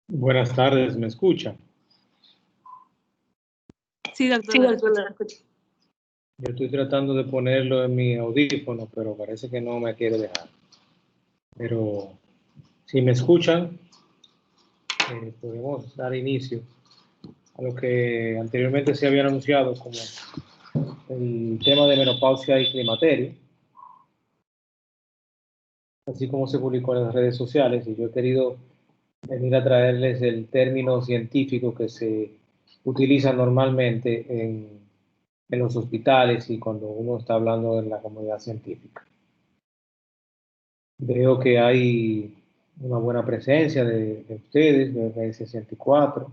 Buenas tardes, ¿me escucha? Sí, doctor. Sí, doctor, lo escucho. Yo estoy tratando de ponerlo en mi audífono, pero parece que no me quiere dejar. Pero si me escuchan, podemos dar inicio a lo que anteriormente se había anunciado como el tema de menopausia y climaterio, así como se publicó en las redes sociales, y yo he querido venir a traerles el término científico que se utiliza normalmente en los hospitales y cuando uno está hablando en la comunidad científica. Veo que hay una buena presencia de ustedes, de 64.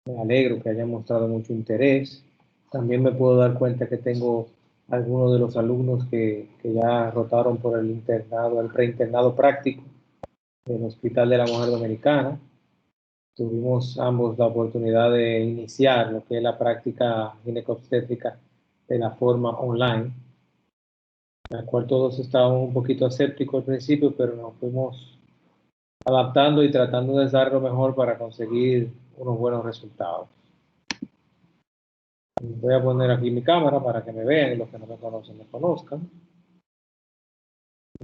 Me alegro que hayan mostrado mucho interés. También me puedo dar cuenta que tengo algunos de los alumnos que ya rotaron por el internado, el preinternado práctico del Hospital de la Mujer Dominicana. Tuvimos ambos la oportunidad de iniciar lo que es la práctica ginecobstétrica de la forma online, la cual todos estábamos un poquito escépticos al principio, pero nos fuimos adaptando y tratando de dar lo mejor para conseguir unos buenos resultados. Voy a poner aquí mi cámara para que me vean y los que no me conocen me conozcan.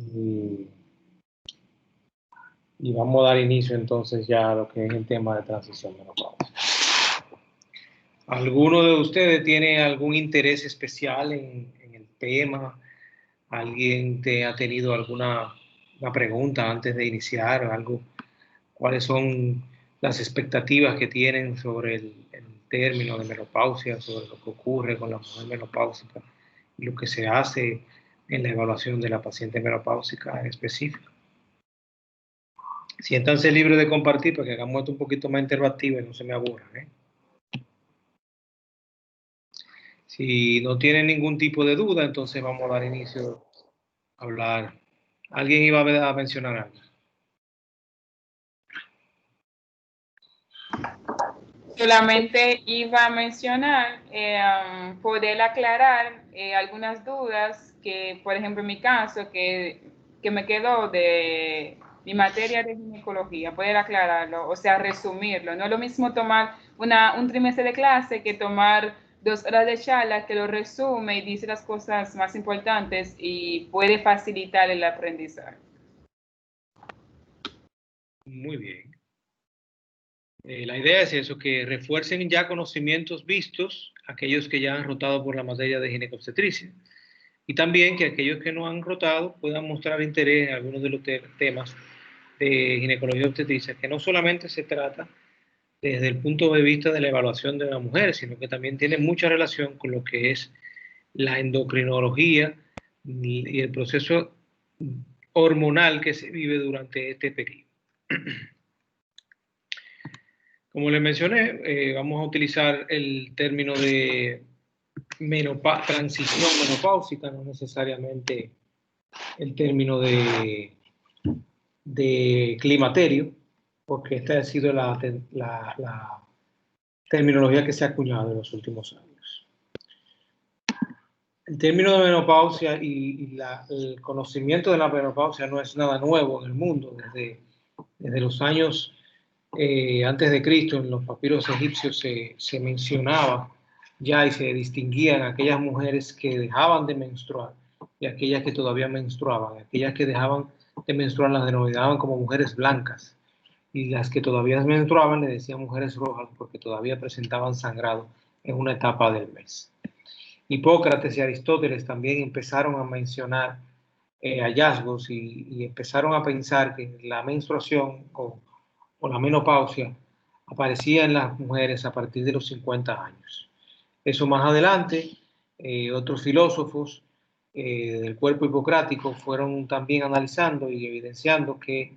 Y vamos a dar inicio entonces ya a lo que es el tema de transición menopáusica. ¿Alguno de ustedes tiene algún interés especial en el tema? ¿Alguien te ha tenido alguna pregunta antes de iniciar? ¿Algo? ¿Cuáles son las expectativas que tienen sobre el término de menopausia, sobre lo que ocurre con la mujer menopáusica y lo que se hace en la evaluación de la paciente menopáusica en específico? Siéntanse libres de compartir para que hagamos esto un poquito más interactivo y no se me aburran, ¿eh? Si no tienen ningún tipo de duda, entonces vamos a dar inicio a hablar. ¿Alguien iba a mencionar algo? Solamente iba a mencionar, poder aclarar algunas dudas que, por ejemplo, en mi caso, que me quedó de mi materia de ginecología, poder aclararlo, o sea, resumirlo. No es lo mismo tomar un trimestre de clase que tomar 2 horas de charla que lo resume y dice las cosas más importantes y puede facilitar el aprendizaje. Muy bien. La idea es eso, que refuercen ya conocimientos vistos, aquellos que ya han rotado por la materia de ginecobstetricia, y también que aquellos que no han rotado puedan mostrar interés en algunos de los temas de ginecología obstetricia, que no solamente se trata desde el punto de vista de la evaluación de la mujer, sino que también tiene mucha relación con lo que es la endocrinología y el proceso hormonal que se vive durante este periodo. Como les mencioné, vamos a utilizar el término de transición menopáusica, no necesariamente el término de climaterio, porque esta ha sido la terminología que se ha acuñado en los últimos años. El término de menopausia y el conocimiento de la menopausia no es nada nuevo en el mundo. Desde los años antes de Cristo, en los papiros egipcios se mencionaba ya y se distinguían aquellas mujeres que dejaban de menstruar y aquellas que todavía menstruaban. Aquellas que dejaban de menstruar las denominaban como mujeres blancas y las que todavía menstruaban le decían mujeres rojas porque todavía presentaban sangrado en una etapa del mes. Hipócrates y Aristóteles también empezaron a mencionar hallazgos y empezaron a pensar que la menstruación o la menopausia aparecía en las mujeres a partir de los 50 años. Eso más adelante, otros filósofos del cuerpo hipocrático fueron también analizando y evidenciando que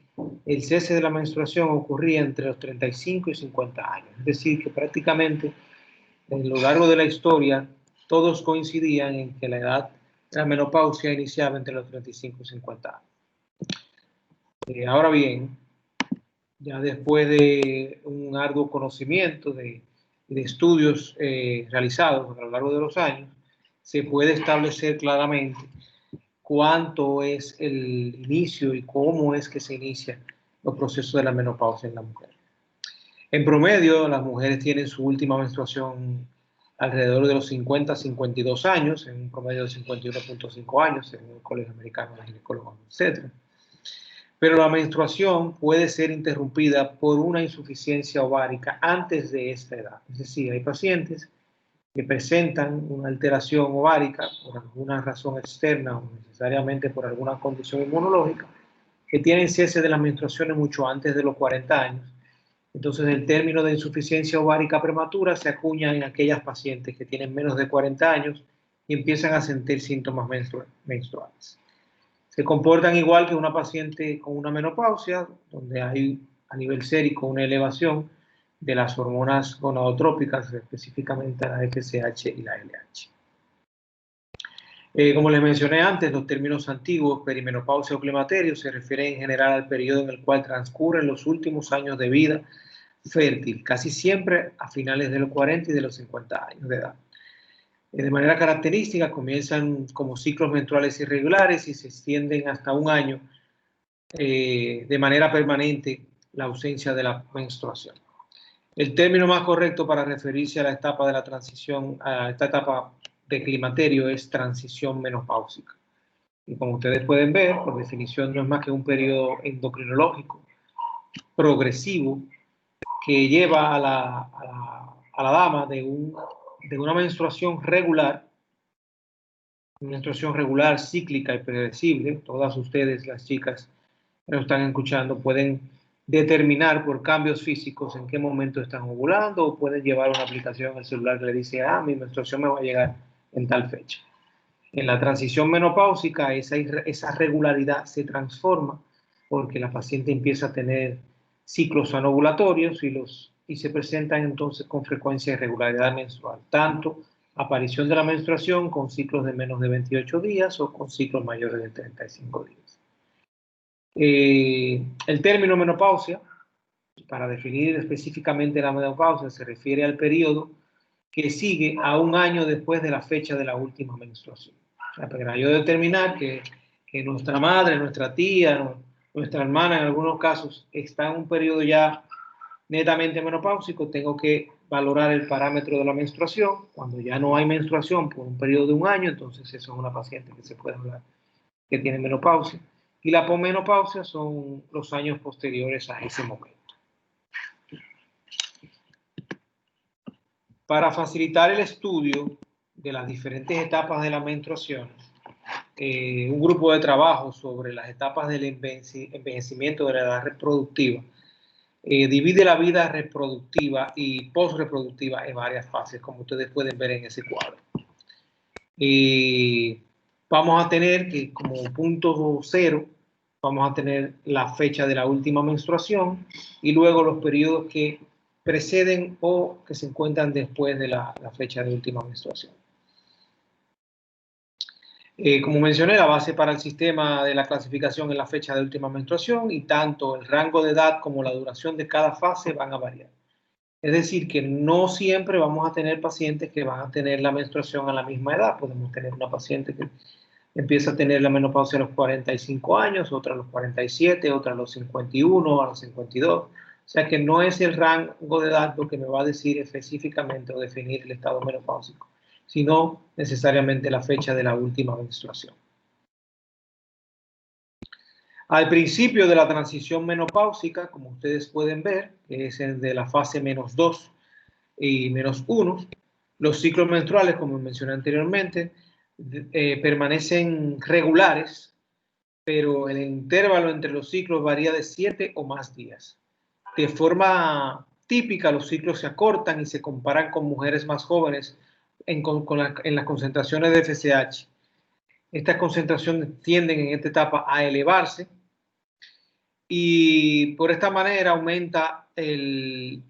el cese de la menstruación ocurría entre los 35 y 50 años. Es decir, que prácticamente a lo largo de la historia todos coincidían en que la edad de la menopausia iniciaba entre los 35 y 50 años. Ahora bien, ya después de un arduo conocimiento de estudios realizados a lo largo de los años, se puede establecer claramente cuánto es el inicio y cómo es que se inicia los procesos de la menopausia en la mujer. En promedio, las mujeres tienen su última menstruación alrededor de los 50 a 52 años, en un promedio de 51.5 años, según el Colegio Americano de Ginecólogos, etc. Pero la menstruación puede ser interrumpida por una insuficiencia ovárica antes de esta edad. Es decir, hay pacientes que presentan una alteración ovárica por alguna razón externa o necesariamente por alguna condición inmunológica, que tienen cese de las menstruaciones mucho antes de los 40 años. Entonces, el término de insuficiencia ovárica prematura se acuña en aquellas pacientes que tienen menos de 40 años y empiezan a sentir síntomas menstruales. Se comportan igual que una paciente con una menopausia, donde hay a nivel sérico una elevación de las hormonas gonadotrópicas, específicamente la FSH y la LH. Como les mencioné antes, los términos antiguos, perimenopausia o climaterio, se refieren en general al periodo en el cual transcurren los últimos años de vida fértil, casi siempre a finales de los 40 y de los 50 años de edad. De manera característica, comienzan como ciclos menstruales irregulares y se extienden hasta un año de manera permanente la ausencia de la menstruación. El término más correcto para referirse a la etapa de la transición, a esta etapa de climaterio, es transición menopáusica. Y como ustedes pueden ver, por definición no es más que un periodo endocrinológico progresivo que lleva a la dama de una menstruación regular, cíclica y predecible. Todas ustedes, las chicas que nos están escuchando, pueden determinar por cambios físicos en qué momento están ovulando, o pueden llevar una aplicación en el celular que le dice, mi menstruación me va a llegar en tal fecha. En la transición menopáusica, esa regularidad se transforma porque la paciente empieza a tener ciclos anovulatorios y se presentan entonces con frecuencia de irregularidad menstrual, tanto aparición de la menstruación con ciclos de menos de 28 días o con ciclos mayores de 35 días. El término menopausia, para definir específicamente la menopausia, se refiere al periodo que sigue a un año después de la fecha de la última menstruación. O sea, para yo determinar que nuestra madre, nuestra tía, nuestra hermana en algunos casos está en un periodo ya netamente menopáusico, tengo que valorar el parámetro de la menstruación. Cuando ya no hay menstruación por un periodo de un año, entonces eso es una paciente que se puede hablar que tiene menopausia. Y la posmenopausia son los años posteriores a ese momento. Para facilitar el estudio de las diferentes etapas de la menstruación, un grupo de trabajo sobre las etapas del envejecimiento de la edad reproductiva divide la vida reproductiva y postreproductiva en varias fases, como ustedes pueden ver en ese cuadro. Vamos a tener que, como punto cero, vamos a tener la fecha de la última menstruación y luego los periodos que preceden o que se encuentran después de la fecha de última menstruación. Como mencioné, la base para el sistema de la clasificación es la fecha de última menstruación, y tanto el rango de edad como la duración de cada fase van a variar. Es decir, que no siempre vamos a tener pacientes que van a tener la menstruación a la misma edad. Podemos tener una paciente que empieza a tener la menopausia a los 45 años, otra a los 47, otra a los 51, a los 52. O sea que no es el rango de edad lo que me va a decir específicamente o definir el estado menopáusico, sino necesariamente la fecha de la última menstruación. Al principio de la transición menopáusica, como ustedes pueden ver, que es el de la fase -2 y -1, los ciclos menstruales, como mencioné anteriormente, permanecen regulares, pero el intervalo entre los ciclos varía de 7 o más días. De forma típica, los ciclos se acortan y se comparan con mujeres más jóvenes en las concentraciones de FSH. Estas concentraciones tienden en esta etapa a elevarse y por esta manera aumenta el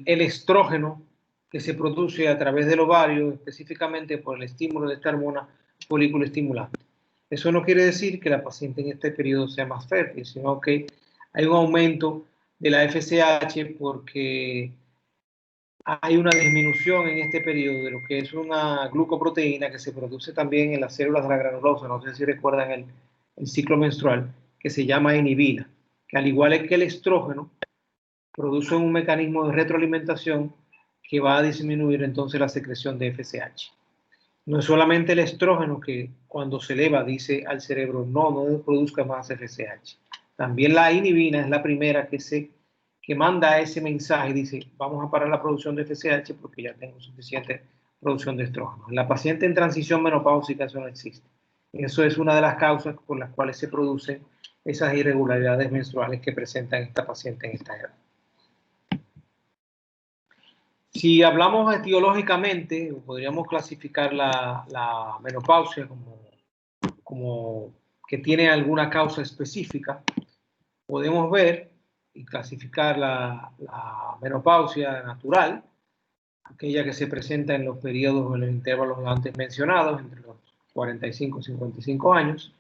estrógeno que se produce a través del ovario, específicamente por el estímulo de esta hormona folículo estimulante. Eso no quiere decir que la paciente en este periodo sea más fértil, sino que hay un aumento de la FSH porque hay una disminución en este periodo de lo que es una glucoproteína que se produce también en las células de la granulosa. No sé si recuerdan el ciclo menstrual, que se llama inhibina, que al igual que el estrógeno, producen un mecanismo de retroalimentación que va a disminuir entonces la secreción de FSH. No es solamente el estrógeno que cuando se eleva dice al cerebro no produzca más FSH. También la inhibina es la primera que manda ese mensaje y dice vamos a parar la producción de FSH porque ya tengo suficiente producción de estrógeno. En la paciente en transición menopáusica eso no existe. Eso es una de las causas por las cuales se producen esas irregularidades menstruales que presenta esta paciente en esta edad. Si hablamos etiológicamente, podríamos clasificar la menopausia como que tiene alguna causa específica. Podemos ver y clasificar la menopausia natural, aquella que se presenta en los periodos o en los intervalos antes mencionados, entre los 45 y 55 años.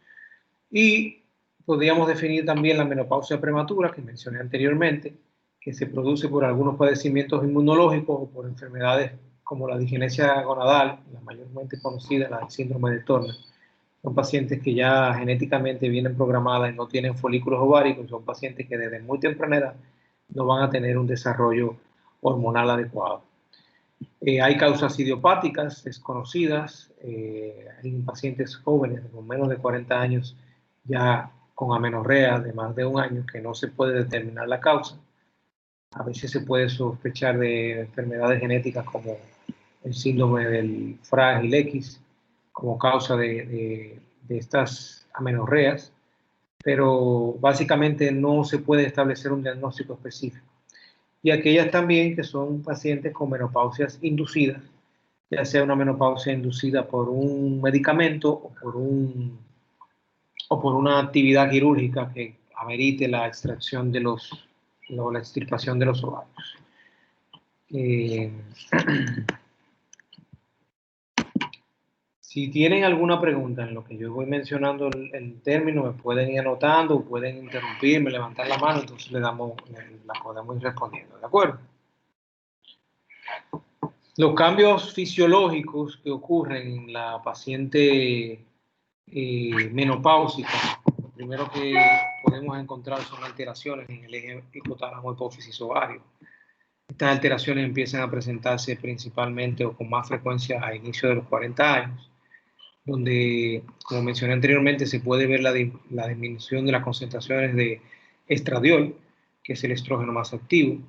Y podríamos definir también la menopausia prematura, que mencioné anteriormente, que se produce por algunos padecimientos inmunológicos o por enfermedades como la digenesia gonadal, la mayormente conocida, la del síndrome de Turner. Son pacientes que ya genéticamente vienen programadas y no tienen folículos ováricos, son pacientes que desde muy temprana edad no van a tener un desarrollo hormonal adecuado. Hay causas idiopáticas desconocidas, hay pacientes jóvenes con menos de 40 años ya con amenorrea de más de un año que no se puede determinar la causa. A veces se puede sospechar de enfermedades genéticas como el síndrome del frágil X como causa de estas amenorreas, pero básicamente no se puede establecer un diagnóstico específico. Y aquellas también que son pacientes con menopausias inducidas, ya sea una menopausia inducida por un medicamento o por una actividad quirúrgica que amerite la extracción de la extirpación de los ovarios. Si tienen alguna pregunta en lo que yo voy mencionando el término, me pueden ir anotando o pueden interrumpirme, levantar la mano, entonces la podemos ir respondiendo, ¿de acuerdo? Los cambios fisiológicos que ocurren en la paciente menopáusica, lo primero que podemos encontrar son alteraciones en el eje hipotálamo hipófisis ovario. Estas alteraciones empiezan a presentarse principalmente o con más frecuencia a inicio de los 40 años, donde, como mencioné anteriormente, se puede ver la disminución de las concentraciones de estradiol, que es el estrógeno más activo.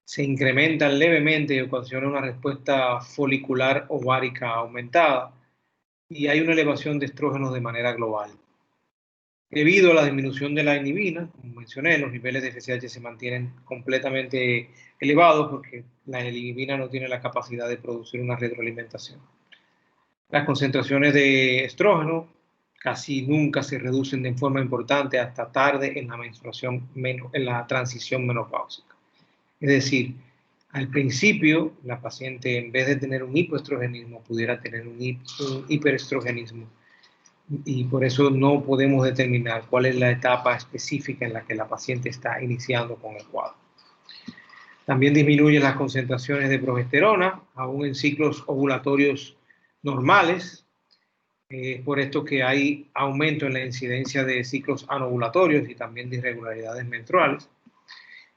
Se incrementan levemente y ocasionan una respuesta folicular ovárica aumentada y hay una elevación de estrógenos de manera global. Debido a la disminución de la inhibina, como mencioné, los niveles de FSH se mantienen completamente elevados porque la inhibina no tiene la capacidad de producir una retroalimentación. Las concentraciones de estrógeno casi nunca se reducen de forma importante hasta tarde en la menstruación, en la transición menopáusica. Es decir, al principio la paciente en vez de tener un hipoestrogenismo pudiera tener un hiperestrogenismo y por eso no podemos determinar cuál es la etapa específica en la que la paciente está iniciando con el cuadro. También disminuyen las concentraciones de progesterona, aún en ciclos ovulatorios normales. Por esto que hay aumento en la incidencia de ciclos anovulatorios y también de irregularidades menstruales.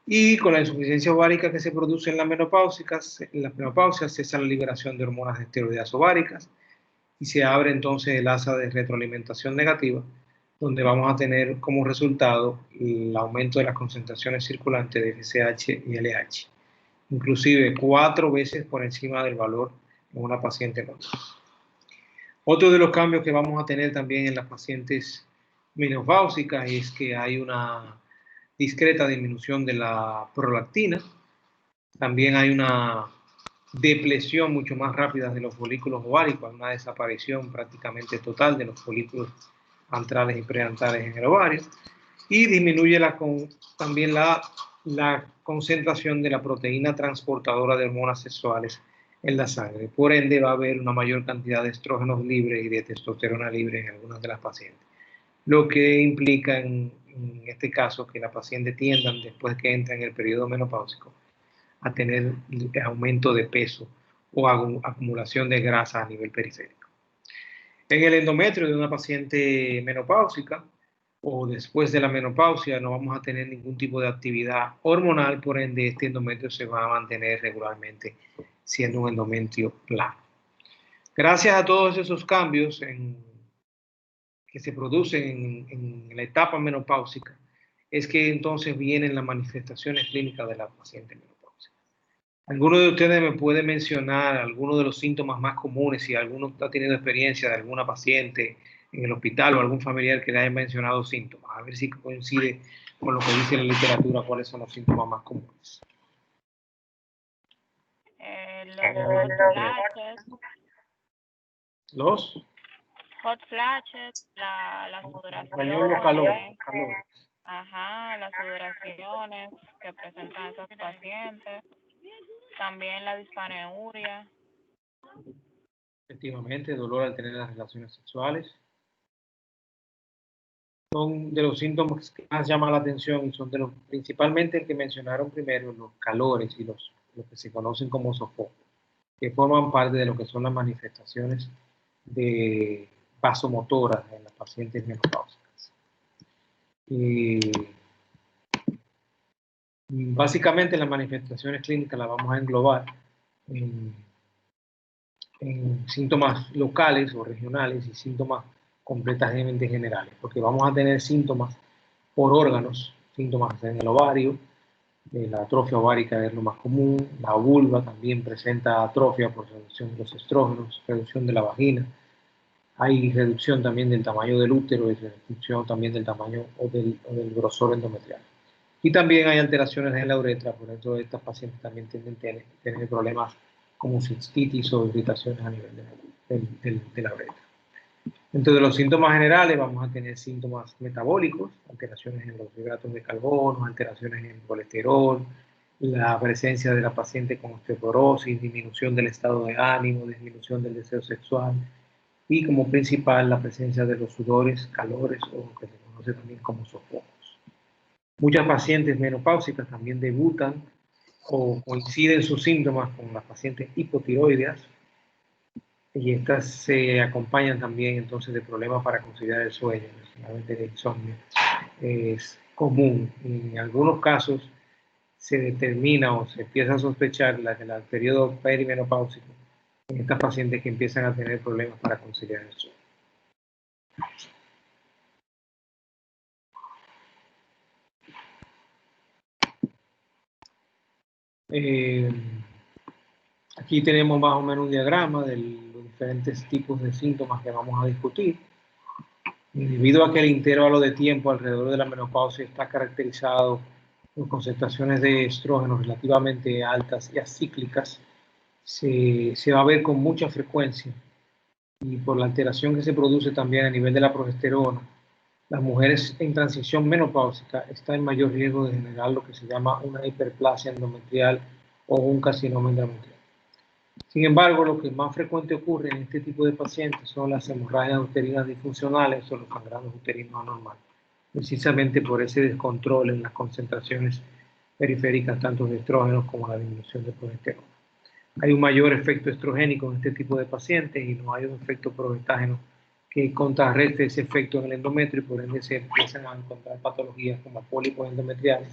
Y con la insuficiencia ovárica que se produce en la menopausia cesa la liberación de hormonas esteroideas ováricas y se abre entonces el asa de retroalimentación negativa, donde vamos a tener como resultado el aumento de las concentraciones circulantes de FSH y LH, inclusive 4 veces por encima del valor en una paciente normal. Otro de los cambios que vamos a tener también en las pacientes menopáusicas es que hay una discreta disminución de la prolactina. También hay una depresión mucho más rápida de los folículos ováricos, una desaparición prácticamente total de los folículos antrales y preantrales en el ovario. Y disminuye también la concentración de la proteína transportadora de hormonas sexuales en la sangre. Por ende, va a haber una mayor cantidad de estrógenos libres y de testosterona libre en algunas de las pacientes. Lo que implica en este caso que la paciente tienda, después que entra en el periodo menopáusico, a tener aumento de peso o acumulación de grasa a nivel periférico. En el endometrio de una paciente menopáusica o después de la menopausia no vamos a tener ningún tipo de actividad hormonal, por ende este endometrio se va a mantener regularmente siendo un endometrio plano. Gracias a todos esos cambios que se producen en la etapa menopáusica, es que entonces vienen las manifestaciones clínicas de la paciente menopáusica. ¿Alguno de ustedes me puede mencionar algunos de los síntomas más comunes, si alguno está teniendo experiencia de alguna paciente en el hospital o algún familiar que le haya mencionado síntomas? A ver si coincide con lo que dice la literatura, cuáles son los síntomas más comunes. Los hot flashes, la sudoración, los calores. Ajá, las sudoraciones que presentan esos pacientes, también la dispareuria. Efectivamente, dolor al tener las relaciones sexuales. Son de los síntomas que más llaman la atención y son de los, principalmente el que mencionaron primero, los calores y los que se conocen como sofocos, que forman parte de lo que son las manifestaciones de vasomotoras en las pacientes menopáusicas. Y básicamente las manifestaciones clínicas las vamos a englobar en síntomas locales o regionales y síntomas completamente generales, porque vamos a tener síntomas por órganos, síntomas en el ovario, la atrofia ovárica es lo más común, la vulva también presenta atrofia por reducción de los estrógenos, reducción de la vagina, hay reducción también del tamaño del útero y reducción también del tamaño o del grosor endometrial. Y también hay alteraciones en la uretra, por eso estas pacientes también tienden a tener problemas como cistitis o irritaciones a nivel de la uretra. Dentro de los síntomas generales vamos a tener síntomas metabólicos, alteraciones en los hidratos de carbono, alteraciones en el colesterol, la presencia de la paciente con osteoporosis, disminución del estado de ánimo, disminución del deseo sexual y como principal la presencia de los sudores, calores o que se conoce también como sofocos. Muchas pacientes menopáusicas también debutan o coinciden sus síntomas con las pacientes hipotiroideas y estas se acompañan también entonces de problemas para conciliar el sueño, especialmente de insomnio. Es común, en algunos casos se determina o se empieza a sospechar el periodo perimenopáusico en estas pacientes que empiezan a tener problemas para conciliar el sueño. Aquí tenemos más o menos un diagrama de los diferentes tipos de síntomas que vamos a discutir. Y debido a que el intervalo de tiempo alrededor de la menopausia está caracterizado por concentraciones de estrógenos relativamente altas y acíclicas, se va a ver con mucha frecuencia y por la alteración que se produce también a nivel de la progesterona, las mujeres en transición menopáusica están en mayor riesgo de generar lo que se llama una hiperplasia endometrial o un carcinoma endometrial. Sin embargo, lo que más frecuente ocurre en este tipo de pacientes son las hemorragias uterinas disfuncionales o los sangrados uterinos anormales, precisamente por ese descontrol en las concentraciones periféricas tanto de estrógenos como la disminución de progesterona. Hay un mayor efecto estrogénico en este tipo de pacientes y no hay un efecto progestágeno que contrarreste ese efecto en el endometrio y por ende se empiezan a encontrar patologías como pólipos endometriales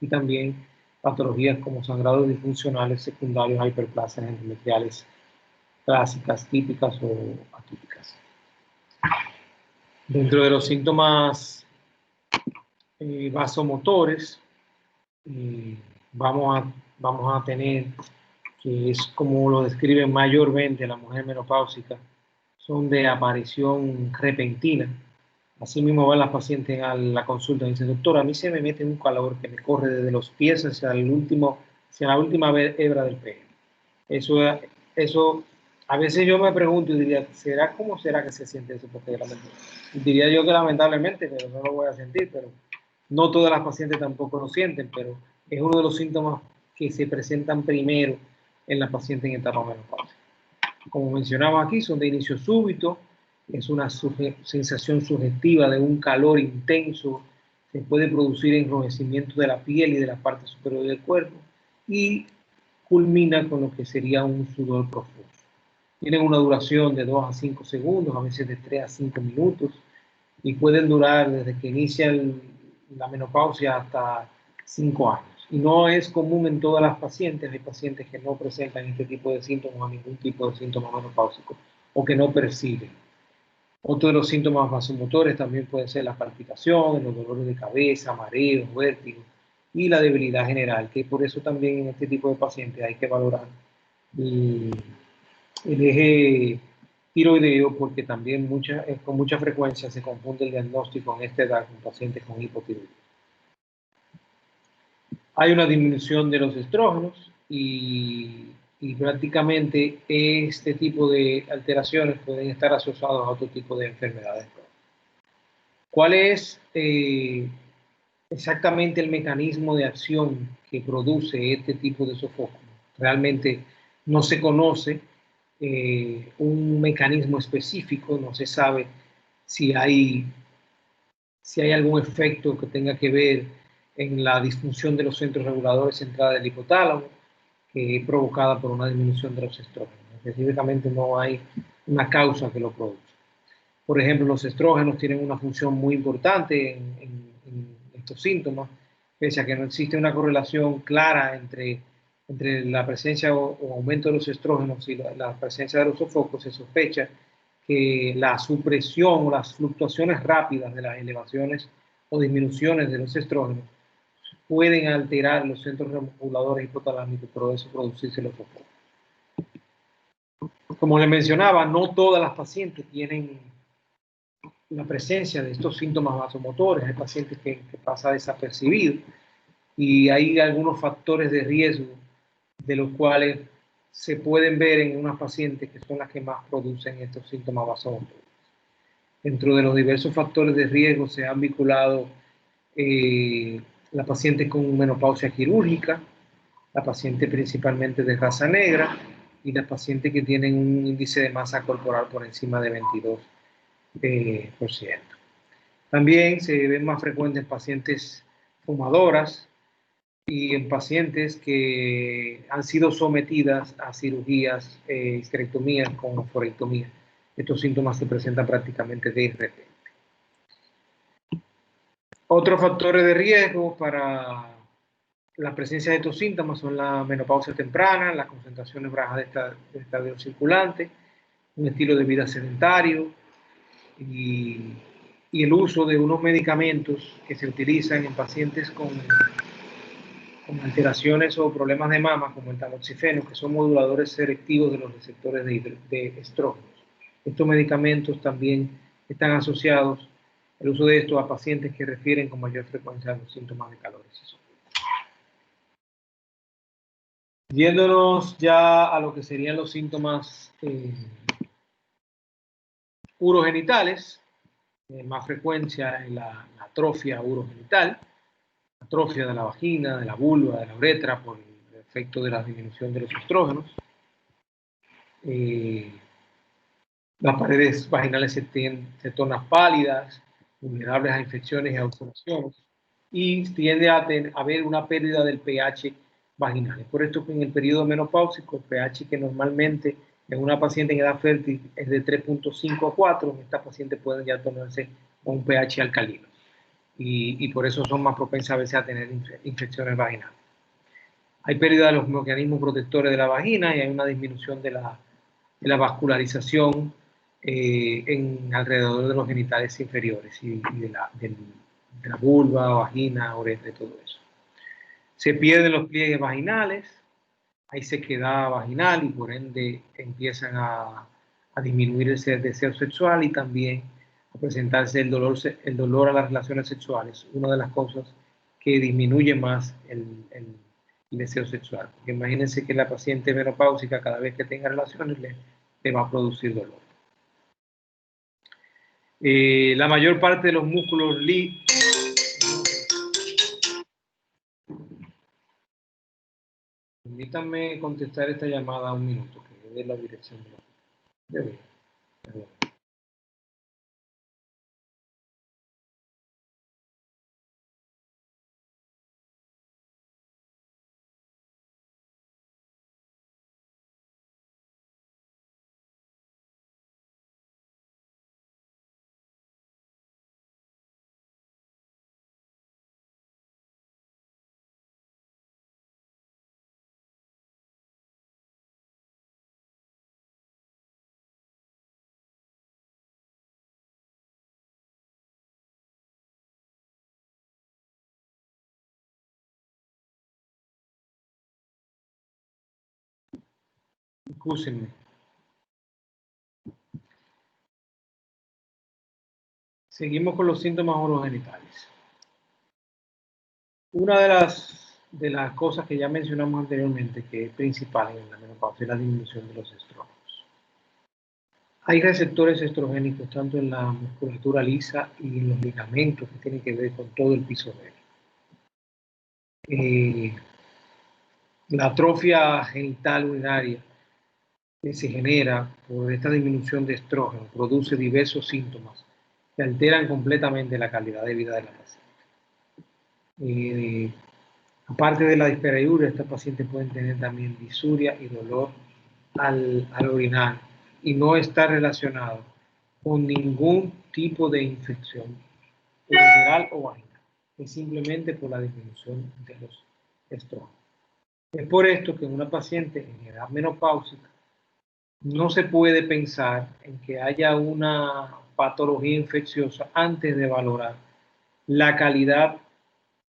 y también patologías como sangrados disfuncionales secundarios a hiperplasias endometriales clásicas, típicas o atípicas. Dentro de los síntomas vasomotores, vamos a tener, que es como lo describe mayormente la mujer menopáusica, son de aparición repentina. Así mismo van las pacientes a la consulta y dicen, doctor, a mí se me mete un calor que me corre desde los pies hacia la última hebra del pene. Eso, a veces yo me pregunto y diría, ¿cómo será que se siente eso? Porque diría yo que lamentablemente, pero no lo voy a sentir, pero no todas las pacientes tampoco lo sienten, pero es uno de los síntomas que se presentan primero en la paciente en etapa menopáusica. Como mencionaba aquí, son de inicio súbito, es una sensación sugestiva de un calor intenso, se puede producir enrojecimiento de la piel y de la parte superior del cuerpo y culmina con lo que sería un sudor profuso. Tienen una duración de 2 a 5 segundos, a veces de 3 a 5 minutos. y pueden durar desde que inicia la menopausia hasta 5 años. Y no es común en todas las pacientes, hay pacientes que no presentan este tipo de síntomas o ningún tipo de síntoma menopáusico o que no perciben. Otro de los síntomas vasomotores también pueden ser la palpitación, los dolores de cabeza, mareos, vértigo y la debilidad general, que por eso también en este tipo de pacientes hay que valorar el eje tiroideo, porque también con mucha frecuencia se confunde el diagnóstico en esta edad con pacientes con hipotiroidismo. Hay una disminución de los estrógenos y prácticamente este tipo de alteraciones pueden estar asociados a otro tipo de enfermedades. ¿Cuál es exactamente el mecanismo de acción que produce este tipo de sofoco? Realmente no se conoce un mecanismo específico, no se sabe si hay algún efecto que tenga que ver en la disfunción de los centros reguladores centrales del hipotálamo, que es provocada por una disminución de los estrógenos. Específicamente no hay una causa que lo produce. Por ejemplo, los estrógenos tienen una función muy importante en estos síntomas, pese a que no existe una correlación clara entre la presencia o aumento de los estrógenos y la presencia de los sofocos. Se sospecha que la supresión o las fluctuaciones rápidas de las elevaciones o disminuciones de los estrógenos pueden alterar los centros reguladores hipotalámicos, pero eso producirse los sofocos. Como les mencionaba, no todas las pacientes tienen la presencia de estos síntomas vasomotores. Hay pacientes que pasa desapercibido y hay algunos factores de riesgo de los cuales se pueden ver en unas pacientes que son las que más producen estos síntomas vasomotores. Dentro de los diversos factores de riesgo se han vinculado la paciente con menopausia quirúrgica, la paciente principalmente de raza negra y las pacientes que tienen un índice de masa corporal por encima de 22%. También se ven más frecuentes en pacientes fumadoras y en pacientes que han sido sometidas a cirugías, histerectomías con oforectomía. Estos síntomas se presentan prácticamente de repente. Otros factores de riesgo para la presencia de estos síntomas son la menopausia temprana, las concentraciones bajas de estadio circulante, un estilo de vida sedentario y el uso de unos medicamentos que se utilizan en pacientes con alteraciones o problemas de mama, como el tamoxifeno, que son moduladores selectivos de los receptores de estrógenos. Estos medicamentos también están asociados, el uso de estos, a pacientes que refieren con mayor frecuencia a los síntomas de calor excesivo. Yéndonos ya a lo que serían los síntomas urogenitales, más frecuencia en la atrofia urogenital, atrofia de la vagina, de la vulva, de la uretra, por el efecto de la disminución de los estrógenos. Las paredes vaginales se tornan pálidas, vulnerables a infecciones y a ulceraciones, y tiende a haber una pérdida del pH vaginal. Es por esto que en el periodo menopáusico, el pH que normalmente en una paciente en edad fértil es de 3.5 a 4, en esta paciente pueden ya tornarse con un pH alcalino. Y por eso son más propensas a veces a tener infecciones vaginales. Hay pérdida de los mecanismos protectores de la vagina y hay una disminución de la vascularización alrededor de los genitales inferiores y de la vulva, vagina, uretra y todo eso. Se pierden los pliegues vaginales, hay sequedad vaginal y por ende empiezan a disminuir el deseo sexual y también a presentarse el dolor a las relaciones sexuales, una de las cosas que disminuye más el deseo sexual. Porque imagínense que la paciente menopáusica cada vez que tenga relaciones le va a producir dolor. La mayor parte de los músculos Permítanme contestar esta llamada un minuto, que dé la dirección de la... Excúsenme. Seguimos con los síntomas orogenitales. Una de las cosas que ya mencionamos anteriormente, que es principal en la menopausia, es la disminución de los estrógenos. Hay receptores estrogénicos tanto en la musculatura lisa y en los ligamentos que tienen que ver con todo el piso verde. La atrofia genital urinaria que se genera por esta disminución de estrógeno produce diversos síntomas que alteran completamente la calidad de vida de la paciente. Aparte de la dispareuria, estas pacientes pueden tener también disuria y dolor al orinar y no está relacionado con ningún tipo de infección ureteral o vaginal. Es simplemente por la disminución de los estrógenos. Es por esto que en una paciente en edad menopáusica no se puede pensar en que haya una patología infecciosa antes de valorar la calidad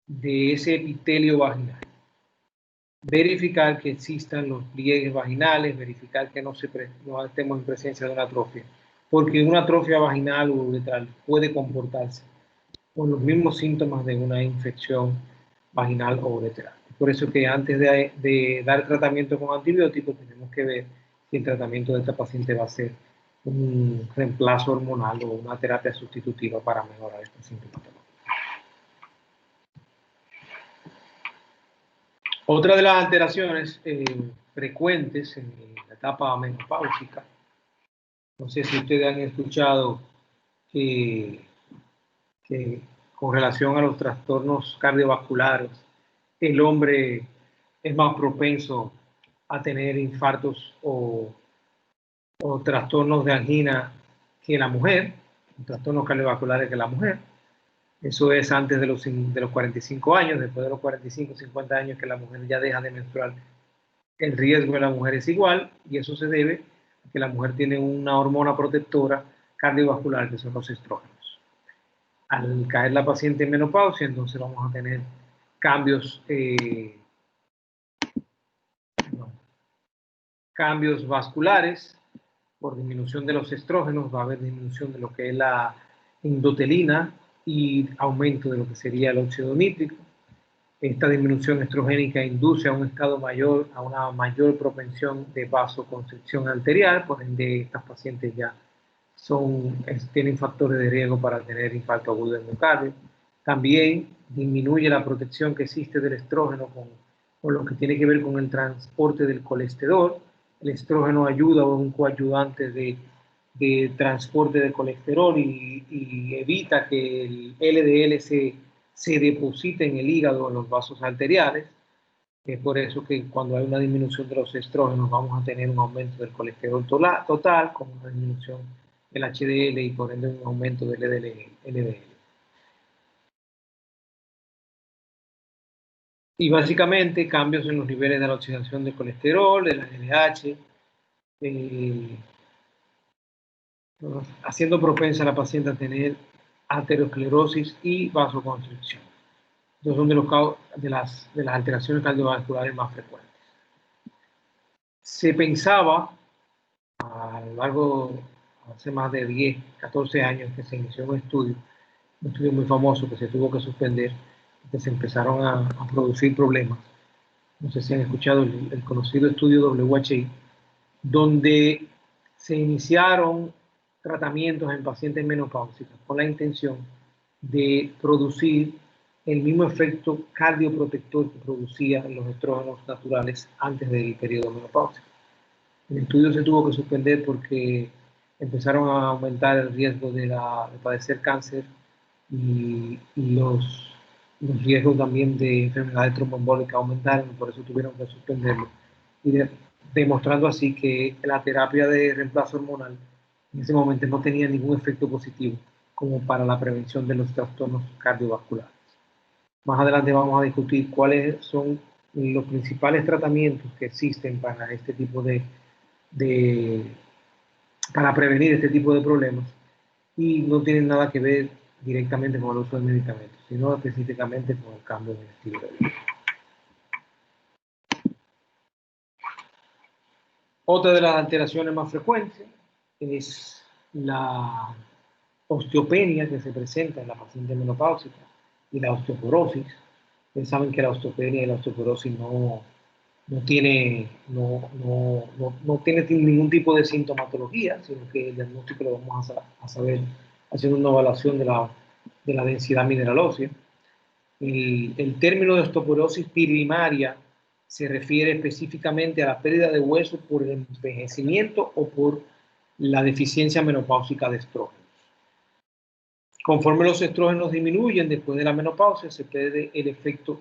de ese epitelio vaginal. Verificar que existan los pliegues vaginales, verificar que no estemos en presencia de una atrofia, porque una atrofia vaginal o uretral puede comportarse con los mismos síntomas de una infección vaginal o uretral. Por eso que antes de dar tratamiento con antibióticos tenemos que ver si el tratamiento de esta paciente va a ser un reemplazo hormonal o una terapia sustitutiva para mejorar esta sintomatología. Otra de las alteraciones frecuentes en la etapa menopáusica, no sé si ustedes han escuchado que con relación a los trastornos cardiovasculares, el hombre es más propenso a tener infartos o trastornos de angina que la mujer, trastornos cardiovasculares que la mujer. Eso es antes de los 45 años, después de los 45, 50 años que la mujer ya deja de menstruar. El riesgo de la mujer es igual y eso se debe a que la mujer tiene una hormona protectora cardiovascular que son los estrógenos. Al caer la paciente en menopausia, entonces vamos a tener cambios vasculares por disminución de los estrógenos, va a haber disminución de lo que es la endotelina y aumento de lo que sería el óxido nítrico. Esta disminución estrogénica induce a un estado mayor, a una mayor propensión de vasoconstricción arterial, por ende estas pacientes ya tienen factores de riesgo para tener infarto agudo del miocardio. También disminuye la protección que existe del estrógeno con lo que tiene que ver con el transporte del colesterol. El estrógeno ayuda o es un coayudante de transporte de colesterol y evita que el LDL se deposite en el hígado o en los vasos arteriales. Es por eso que cuando hay una disminución de los estrógenos vamos a tener un aumento del colesterol total, con una disminución del HDL y por ende un aumento del LDL. Y básicamente cambios en los niveles de la oxidación de colesterol, de la LDH, haciendo propensa a la paciente a tener aterosclerosis y vasoconstricción. Estos son de las alteraciones cardiovasculares más frecuentes. Se pensaba a lo largo, hace más de 10, 14 años que se inició un estudio muy famoso que se tuvo que suspender, que se empezaron a producir problemas. No sé si han escuchado el conocido estudio WHI, donde se iniciaron tratamientos en pacientes menopáusicos con la intención de producir el mismo efecto cardioprotector que producían los estrógenos naturales antes del periodo menopáusico. El estudio se tuvo que suspender porque empezaron a aumentar el riesgo de padecer cáncer y los riesgos también de enfermedades tromboembólicas aumentaron, por eso tuvieron que suspenderlo. Y demostrando así que la terapia de reemplazo hormonal en ese momento no tenía ningún efecto positivo como para la prevención de los trastornos cardiovasculares. Más adelante vamos a discutir cuáles son los principales tratamientos que existen para este tipo para prevenir este tipo de problemas y no tienen nada que ver directamente con el uso de medicamentos, sino específicamente con el cambio de estilo de vida. Otra de las alteraciones más frecuentes es la osteopenia que se presenta en la paciente menopáusica y la osteoporosis. Ustedes saben que la osteopenia y la osteoporosis no tiene ningún tipo de sintomatología, sino que el diagnóstico lo vamos a saber haciendo una evaluación de la densidad mineral ósea. El término de osteoporosis primaria se refiere específicamente a la pérdida de hueso por el envejecimiento o por la deficiencia menopáusica de estrógenos. Conforme los estrógenos disminuyen después de la menopausia, se pierde el efecto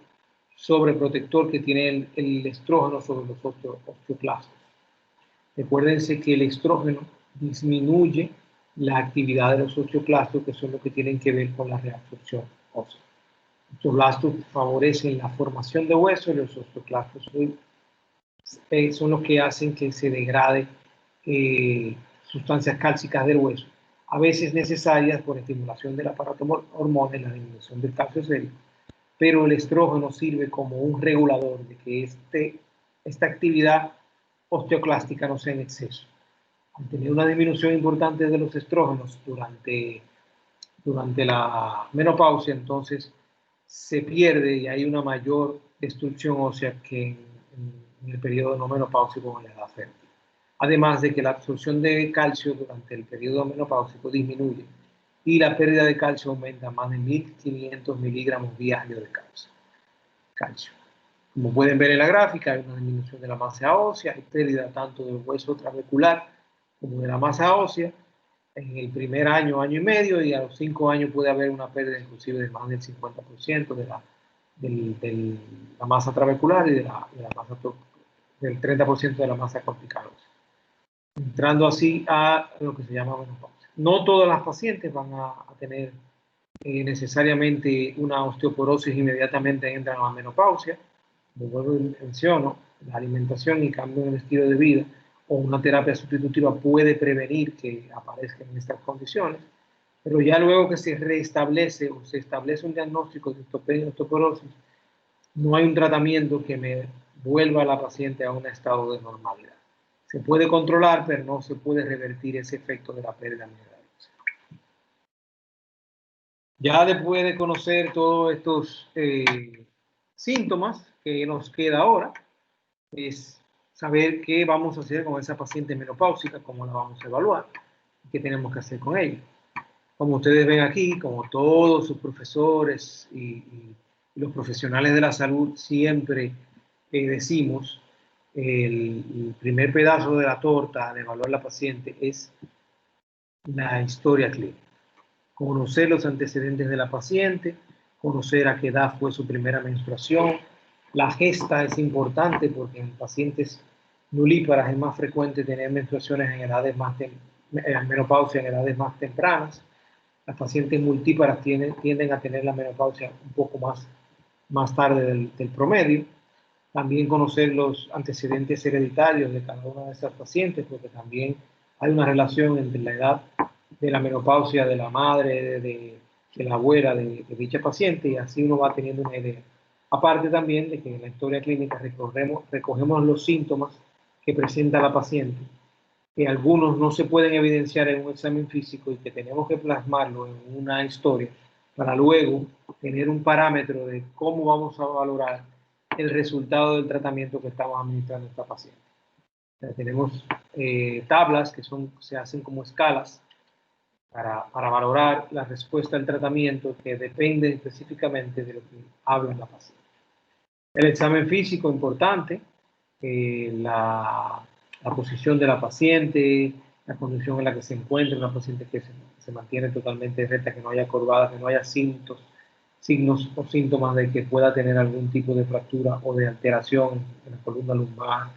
sobreprotector que tiene el estrógeno sobre los osteoclastos. Recuérdense que el estrógeno disminuye la actividad de los osteoclastos, que son los que tienen que ver con la reabsorción ósea. Los osteoclastos favorecen la formación de hueso y los osteoclastos son los que hacen que se degrade sustancias cálcicas del hueso, a veces necesarias por estimulación del aparato hormonal y la disminución del calcio sérico, pero el estrógeno sirve como un regulador de que esta actividad osteoclástica no sea en exceso. Al tener una disminución importante de los estrógenos durante la menopausia, entonces se pierde y hay una mayor destrucción ósea que en el periodo no menopáusico en la edad fértil. Además de que la absorción de calcio durante el periodo menopáusico disminuye y la pérdida de calcio aumenta a más de 1.500 miligramos diarios de calcio. Como pueden ver en la gráfica, hay una disminución de la masa ósea, hay pérdida tanto del hueso trabecular como de la masa ósea en el primer año, año y medio, y a los 5 años puede haber una pérdida inclusive de más del 50% de la masa trabecular y del 30% de la masa cortical ósea. Entrando así a lo que se llama menopausia. No todas las pacientes van a tener necesariamente una osteoporosis inmediatamente entran a la menopausia. Como vuelvo y menciono, la alimentación y cambio en el estilo de vida o una terapia sustitutiva puede prevenir que aparezcan estas condiciones, pero ya luego que se restablece o se establece un diagnóstico de osteopenia o osteoporosis, no hay un tratamiento que me vuelva a la paciente a un estado de normalidad. Se puede controlar, pero no se puede revertir ese efecto de la pérdida mineral. Ya después de conocer todos estos síntomas que nos queda ahora, es saber qué vamos a hacer con esa paciente menopáusica, cómo la vamos a evaluar, qué tenemos que hacer con ella. Como ustedes ven aquí, como todos sus profesores y los profesionales de la salud siempre decimos, el primer pedazo de la torta de evaluar a la paciente es la historia clínica. Conocer los antecedentes de la paciente, conocer a qué edad fue su primera menstruación. La gesta es importante porque en pacientes nulíparas es más frecuente tener menstruaciones en edades menopausia en edades más tempranas. Las pacientes multíparas tienden a tener la menopausia un poco más tarde del promedio. También conocer los antecedentes hereditarios de cada una de esas pacientes, porque también hay una relación entre la edad de la menopausia de la madre, de la abuela de dicha paciente, y así uno va teniendo una idea. Aparte también de que en la historia clínica recogemos los síntomas que presenta la paciente, que algunos no se pueden evidenciar en un examen físico y que tenemos que plasmarlo en una historia para luego tener un parámetro de cómo vamos a valorar el resultado del tratamiento que estamos administrando a esta paciente. O sea, tenemos tablas que se hacen como escalas para valorar la respuesta al tratamiento que depende específicamente de lo que habla la paciente. El examen físico importante, la posición de la paciente, la condición en la que se encuentra, una paciente que se mantiene totalmente recta, que no haya curvadas, que no haya signos o síntomas de que pueda tener algún tipo de fractura o de alteración en la columna lumbar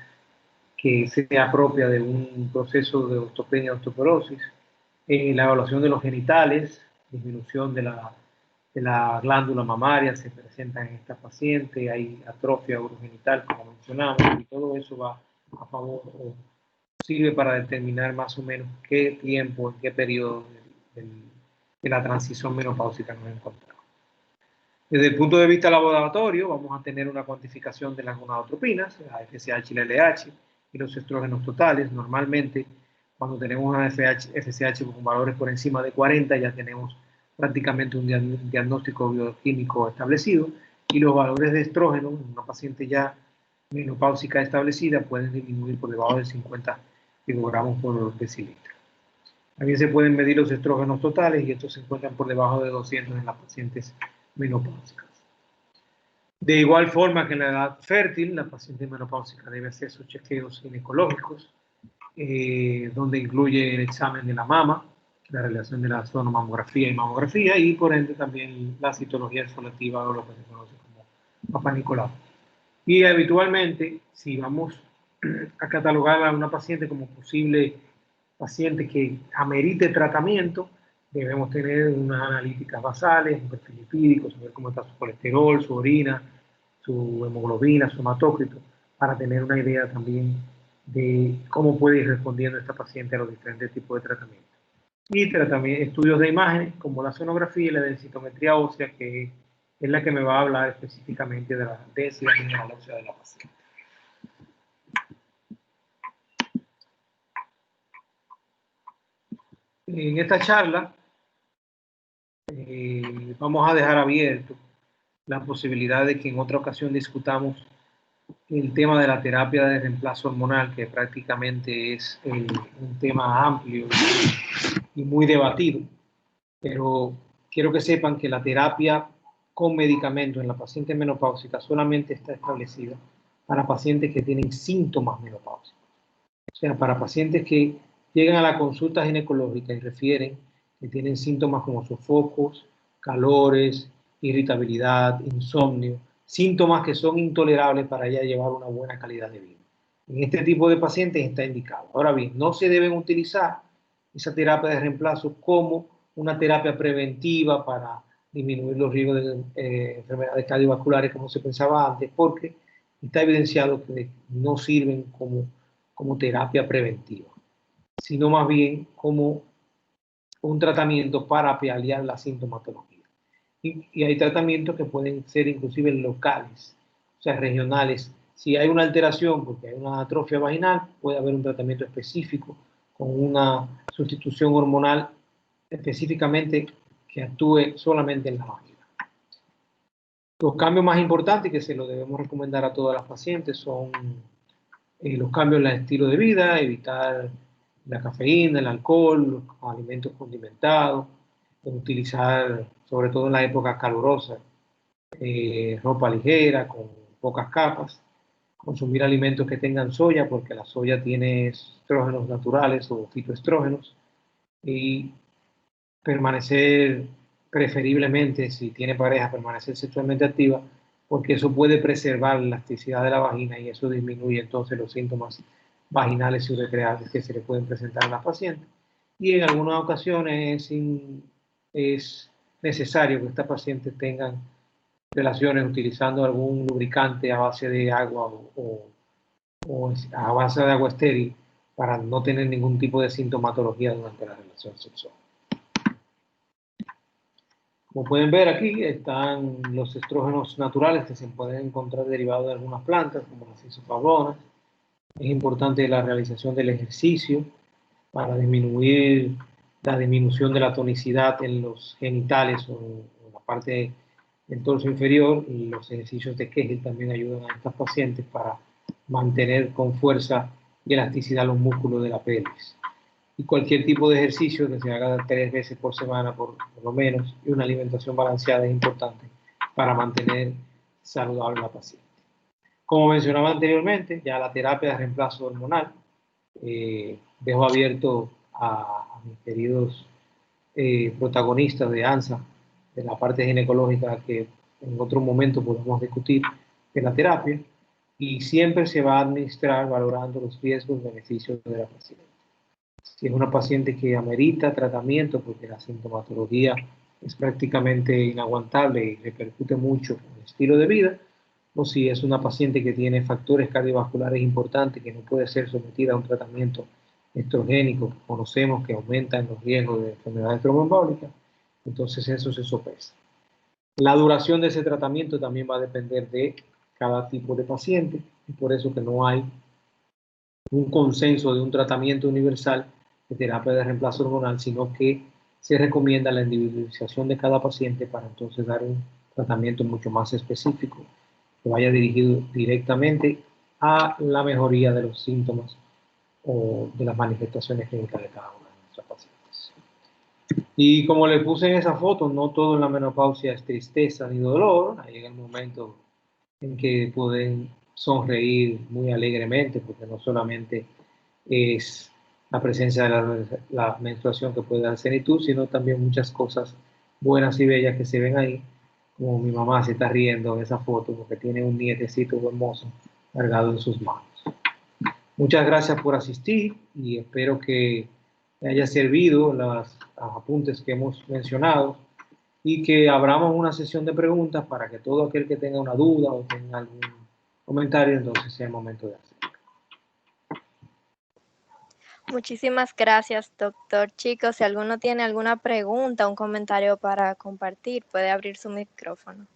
que sea propia de un proceso de osteopenia o osteoporosis. La evaluación de los genitales, disminución de la glándula mamaria se presenta en esta paciente, hay atrofia urogenital, como mencionamos, y todo eso va a favor o sirve para determinar más o menos qué tiempo, en qué periodo de la transición menopáusica nos encontramos. Desde el punto de vista laboratorio, vamos a tener una cuantificación de las gonadotropinas, la FSH y la LH, y los estrógenos totales. Normalmente, cuando tenemos una FSH con valores por encima de 40, ya tenemos prácticamente un diagnóstico bioquímico establecido, y los valores de estrógeno en una paciente ya menopáusica establecida pueden disminuir por debajo de 50 picogramos por decilitro. También se pueden medir los estrógenos totales y estos se encuentran por debajo de 200 en las pacientes menopáusicas. De igual forma que en la edad fértil, la paciente menopáusica debe hacer sus chequeos ginecológicos, donde incluye el examen de la mama, la relación de la sonomamografía y mamografía, y por ende también la citología exfoliativa, o lo que se conoce como Papa Nicolau. Y habitualmente, si vamos a catalogar a una paciente como posible paciente que amerite tratamiento, debemos tener unas analíticas basales, un perfil lipídico, saber cómo está su colesterol, su orina, su hemoglobina, su hematócrito, para tener una idea también de cómo puede ir respondiendo esta paciente a los diferentes tipos de tratamiento. Y estudios de imágenes como la sonografía y la densitometría ósea, que es la que me va a hablar específicamente de la densidad mineral ósea de la paciente. En esta charla vamos a dejar abierto la posibilidad de que en otra ocasión discutamos el tema de la terapia de reemplazo hormonal, que prácticamente es un tema amplio y muy debatido, pero quiero que sepan que la terapia con medicamentos en la paciente menopáusica solamente está establecida para pacientes que tienen síntomas menopáusicos. O sea, para pacientes que llegan a la consulta ginecológica y refieren que tienen síntomas como sofocos, calores, irritabilidad, insomnio, síntomas que son intolerables para ya llevar una buena calidad de vida. En este tipo de pacientes está indicado. Ahora bien, no se deben utilizar esa terapia de reemplazo como una terapia preventiva para disminuir los riesgos de enfermedades cardiovasculares como se pensaba antes, porque está evidenciado que no sirven como terapia preventiva, sino más bien como un tratamiento para paliar la sintomatología. Y hay tratamientos que pueden ser inclusive locales, o sea, regionales. Si hay una alteración porque hay una atrofia vaginal, puede haber un tratamiento específico con una sustitución hormonal específicamente que actúe solamente en la vagina. Los cambios más importantes que se los debemos recomendar a todas las pacientes son los cambios en el estilo de vida, evitar la cafeína, el alcohol, los alimentos condimentados, utilizar, sobre todo en la época calurosa, ropa ligera, con pocas capas, consumir alimentos que tengan soya, porque la soya tiene estrógenos naturales o fitoestrógenos, y permanecer, preferiblemente, si tiene pareja, permanecer sexualmente activa, porque eso puede preservar la elasticidad de la vagina y eso disminuye entonces los síntomas vaginales y uretriales que se le pueden presentar a la paciente. Y en algunas ocasiones es necesario que estas pacientes tengan relaciones utilizando algún lubricante a base de agua o a base de agua estéril para no tener ningún tipo de sintomatología durante la relación sexual. Como pueden ver aquí están los estrógenos naturales que se pueden encontrar derivados de algunas plantas, como las isoflavonas. Es importante la realización del ejercicio para disminuir la disminución de la tonicidad en los genitales o en la parte del torso inferior, y los ejercicios de Kegel también ayudan a estas pacientes para mantener con fuerza y elasticidad los músculos de la pelvis. Y cualquier tipo de ejercicio que se haga 3 veces por semana por lo menos, y una alimentación balanceada es importante para mantener saludable a la paciente. Como mencionaba anteriormente, ya la terapia de reemplazo hormonal, dejo abierto a mis queridos protagonistas de ANSA, de la parte ginecológica, que en otro momento podemos discutir de la terapia, y siempre se va a administrar valorando los riesgos y beneficios de la paciente. Si es una paciente que amerita tratamiento porque la sintomatología es prácticamente inaguantable y repercute mucho en el estilo de vida, o si es una paciente que tiene factores cardiovasculares importantes que no puede ser sometida a un tratamiento estrogénico que conocemos que aumentan los riesgos de enfermedades tromboembólicas, entonces eso se sopesa. La duración de ese tratamiento también va a depender de cada tipo de paciente, y por eso que no hay un consenso de un tratamiento universal de terapia de reemplazo hormonal, sino que se recomienda la individualización de cada paciente para entonces dar un tratamiento mucho más específico que vaya dirigido directamente a la mejoría de los síntomas o de las manifestaciones clínicas de cada una de nuestros pacientes. Y como le puse en esa foto, no todo en la menopausia es tristeza ni dolor. Llega el momento en que pueden sonreír muy alegremente, porque no solamente es la presencia de la menstruación que puede dar senitud, sino también muchas cosas buenas y bellas que se ven ahí, como mi mamá se está riendo en esa foto porque tiene un nietecito hermoso cargado en sus manos. Muchas gracias por asistir y espero que le haya servido los apuntes que hemos mencionado y que abramos una sesión de preguntas para que todo aquel que tenga una duda o tenga algún comentario, entonces sea el momento de hacerlo. Muchísimas gracias, doctor. Chicos, si alguno tiene alguna pregunta o un comentario para compartir, puede abrir su micrófono.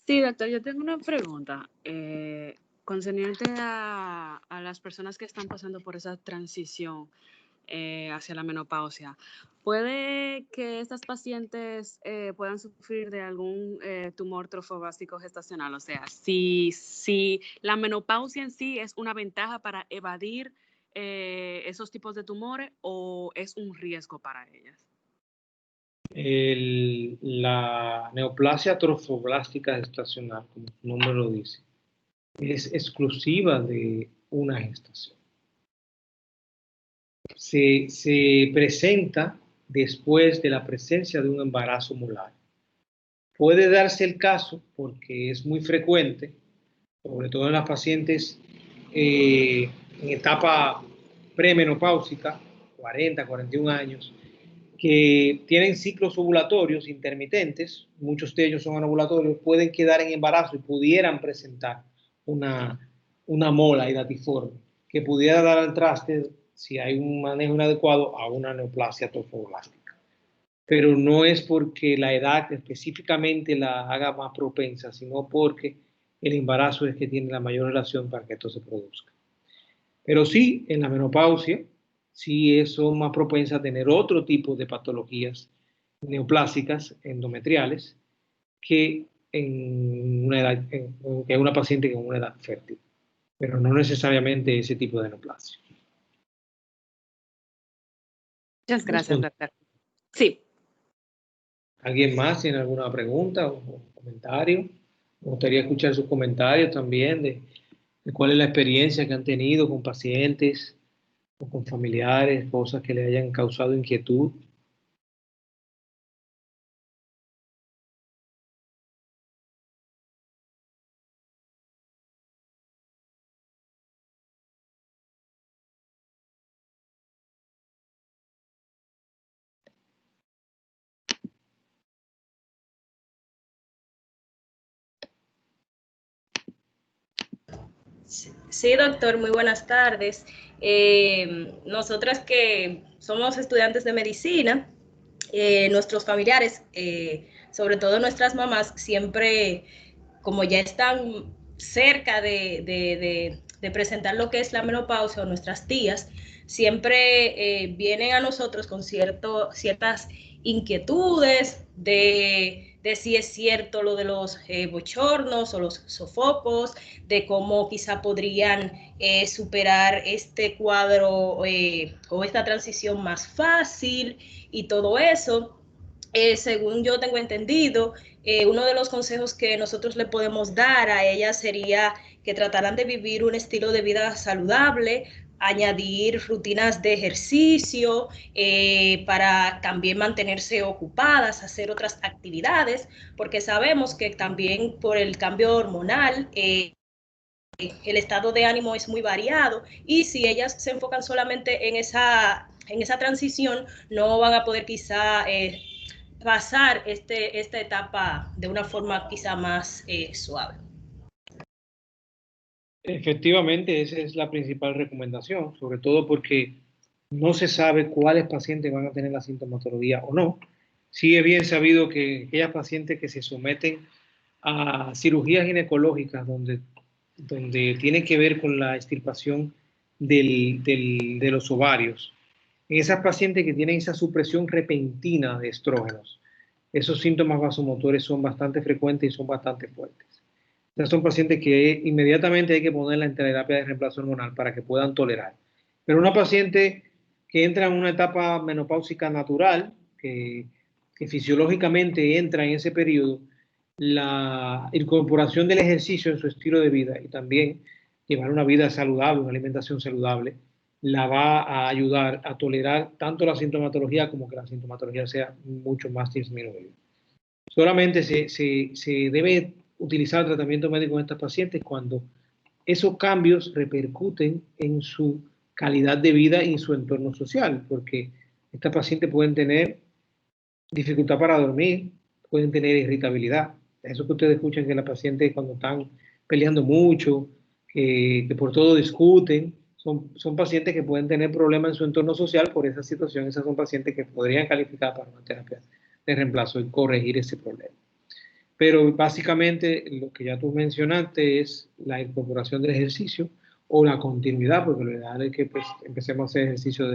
Sí, doctor, yo tengo una pregunta concerniente a las personas que están pasando por esa transición hacia la menopausia. ¿Puede que estas pacientes puedan sufrir de algún tumor trofoblástico gestacional? O sea, si la menopausia en sí es una ventaja para evadir esos tipos de tumores o es un riesgo para ellas. La neoplasia trofoblástica gestacional, como su nombre lo dice, es exclusiva de una gestación. Se presenta después de la presencia de un embarazo molar. Puede darse el caso, porque es muy frecuente, sobre todo en las pacientes en etapa premenopáusica, 40, 41 años, que tienen ciclos ovulatorios intermitentes, muchos de ellos son anovulatorios, pueden quedar en embarazo y pudieran presentar una mola hidatiforme que pudiera dar al traste, si hay un manejo inadecuado, a una neoplasia trofoblástica. Pero no es porque la edad específicamente la haga más propensa, sino porque el embarazo es que tiene la mayor relación para que esto se produzca. Pero sí, en la menopausia, sí son más propensas a tener otro tipo de patologías neoplásicas endometriales que en una paciente con una edad fértil, pero no necesariamente ese tipo de neoplasia. Muchas gracias, doctor. Sí. ¿Alguien más tiene alguna pregunta o comentario? Me gustaría escuchar sus comentarios también de cuál es la experiencia que han tenido con pacientes o con familiares, cosas que le hayan causado inquietud. Sí, doctor, muy buenas tardes. Nosotras que somos estudiantes de medicina, nuestros familiares, sobre todo nuestras mamás, siempre, como ya están cerca de presentar lo que es la menopausia, o nuestras tías, siempre vienen a nosotros con ciertas inquietudes de si es cierto lo de los bochornos o los sofocos, de cómo quizá podrían superar este cuadro o esta transición más fácil y todo eso. Según yo tengo entendido, uno de los consejos que nosotros le podemos dar a ellas sería que trataran de vivir un estilo de vida saludable, añadir rutinas de ejercicio para también mantenerse ocupadas, hacer otras actividades, porque sabemos que también por el cambio hormonal el estado de ánimo es muy variado y si ellas se enfocan solamente en esa transición, no van a poder quizá pasar esta etapa de una forma quizá más suave. Efectivamente, esa es la principal recomendación, sobre todo porque no se sabe cuáles pacientes van a tener la sintomatología o no. Sí es bien sabido que aquellas pacientes que se someten a cirugías ginecológicas donde tiene que ver con la extirpación de los ovarios, en esas pacientes que tienen esa supresión repentina de estrógenos, esos síntomas vasomotores son bastante frecuentes y son bastante fuertes. Estas son pacientes que inmediatamente hay que ponerla en terapia de reemplazo hormonal para que puedan tolerar. Pero una paciente que entra en una etapa menopáusica natural, que fisiológicamente entra en ese periodo, la incorporación del ejercicio en su estilo de vida y también llevar una vida saludable, una alimentación saludable, la va a ayudar a tolerar tanto la sintomatología como que la sintomatología sea mucho más disminuida. Solamente se debe utilizar tratamiento médico en estas pacientes cuando esos cambios repercuten en su calidad de vida y en su entorno social, porque estas pacientes pueden tener dificultad para dormir, pueden tener irritabilidad. Eso que ustedes escuchan que las pacientes cuando están peleando mucho, que por todo discuten, son pacientes que pueden tener problemas en su entorno social por esa situación. Esas son pacientes que podrían calificar para una terapia de reemplazo y corregir ese problema. Pero básicamente lo que ya tú mencionaste es la incorporación del ejercicio o la continuidad, porque lo ideal es que pues, empecemos a hacer ejercicio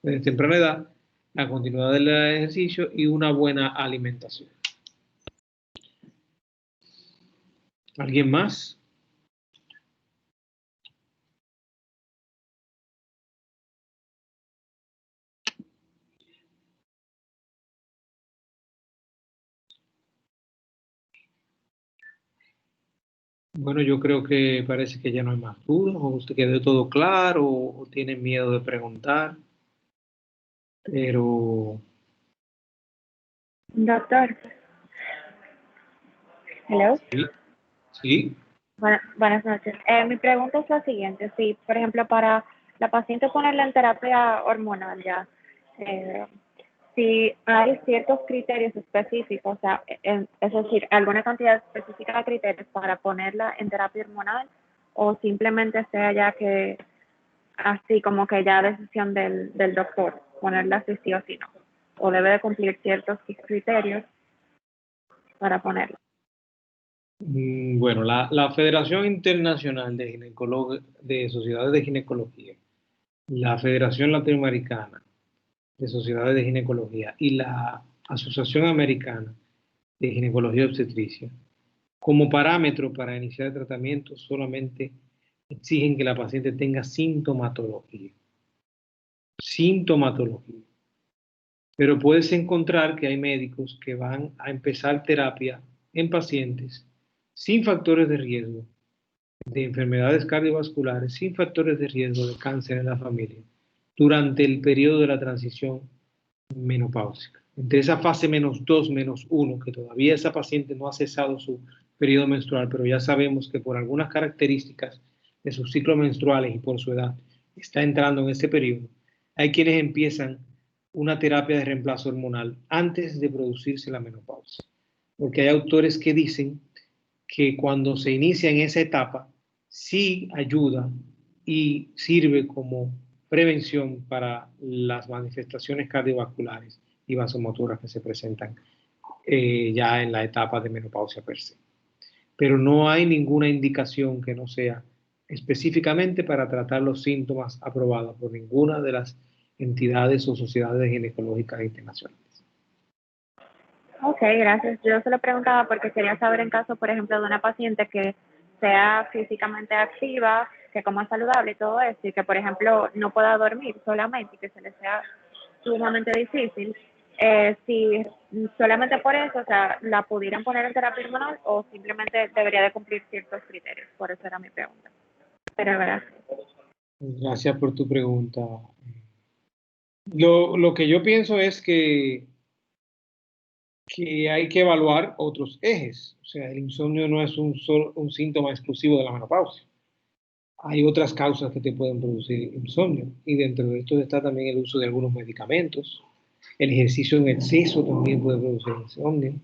desde temprana edad, la continuidad del ejercicio y una buena alimentación. ¿Alguien más? Bueno, yo creo que parece que ya no hay más dudas, o usted quedó todo claro, o tiene miedo de preguntar, pero... Doctor, hello. Sí, sí. Buenas noches. Mi pregunta es la siguiente. Si, por ejemplo, para la paciente ponerla en terapia hormonal ya, si hay ciertos criterios específicos, o sea, es decir, alguna cantidad específica de criterios para ponerla en terapia hormonal, o simplemente sea ya que así como que ya decisión del doctor, ponerla así sí o sí no, o debe de cumplir ciertos criterios para ponerla. Bueno, la Federación Internacional de Sociedades de Ginecología, la Federación Latinoamericana de Sociedades de Ginecología y la Asociación Americana de Ginecología y Obstetricia, como parámetro para iniciar el tratamiento, solamente exigen que la paciente tenga sintomatología. Sintomatología. Pero puedes encontrar que hay médicos que van a empezar terapia en pacientes sin factores de riesgo de enfermedades cardiovasculares, sin factores de riesgo de cáncer en la familia, durante el periodo de la transición menopáusica. Entre esa fase -2, -1, que todavía esa paciente no ha cesado su periodo menstrual, pero ya sabemos que por algunas características de sus ciclos menstruales y por su edad está entrando en ese periodo, hay quienes empiezan una terapia de reemplazo hormonal antes de producirse la menopausia. Porque hay autores que dicen que cuando se inicia en esa etapa, sí ayuda y sirve como prevención para las manifestaciones cardiovasculares y vasomotoras que se presentan ya en la etapa de menopausia per se. Pero no hay ninguna indicación que no sea específicamente para tratar los síntomas aprobada por ninguna de las entidades o sociedades ginecológicas internacionales. Ok, gracias. Yo se lo preguntaba porque quería saber en caso, por ejemplo, de una paciente que sea físicamente activa, que coma saludable y todo eso, y que, por ejemplo, no pueda dormir solamente y que se le sea sumamente difícil, si solamente por eso, o sea, la pudieran poner en terapia hormonal o simplemente debería de cumplir ciertos criterios. Por eso era mi pregunta. Pero gracias. Gracias por tu pregunta. Lo que yo pienso es que hay que evaluar otros ejes. O sea, el insomnio no es un síntoma exclusivo de la menopausia. Hay otras causas que te pueden producir insomnio y dentro de esto está también el uso de algunos medicamentos. El ejercicio en exceso también puede producir insomnio.